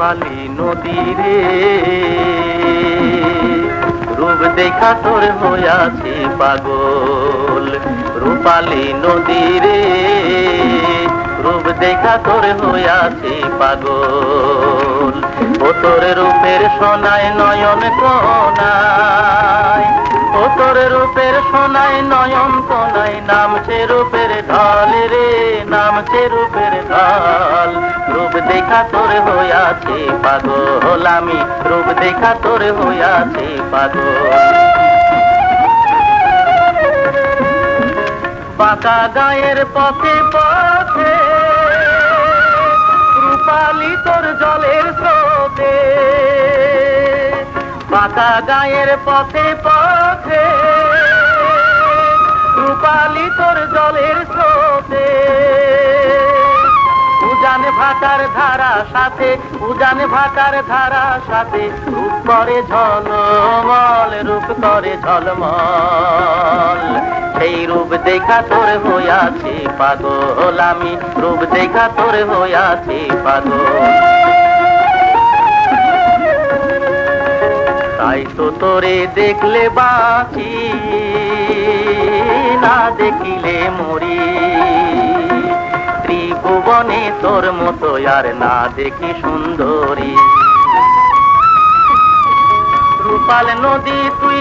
রূপালী নদী রে, রূপ দেখা তোর হইয়াছি পাগল। রূপালী নদী রে, রূপ দেখা তোর হইয়াছি পাগল। ও তোর রূপের সোনায় নয়ন কোনায়, ও তোর রূপের সোনায় নয়ন কোনায় নামছে রূপের ঢল রে, নামছে রূপের ঢল। রূপ দেখা তোর হইয়াছি পাগল আমি, রূপ দেখা তোর হইয়াছি পাগল। বাঁকা গায়ের পথে পথে রূপালী তোর জলের স্রোতে, বাঁকা গায়ের পথে পথে রূপালী তোর জলের স্রোতে। উজান ভাটার ধারা সাথে, উজান ভাটার ধারা সাথে রূপ করে ঝলমল, রূপ করে ঝলমল। সেই রূপ দেখা তোর হইয়াছি পাগল আমি, রূপ দেখা তোর হইয়াছি পাগল। তাই তো তোরে দেখলে বাঁচি, না দেখিলে মরি। ত্রিভুবনে তোর মতো আর না দেখি সুন্দরী। রূপাল নদী তুই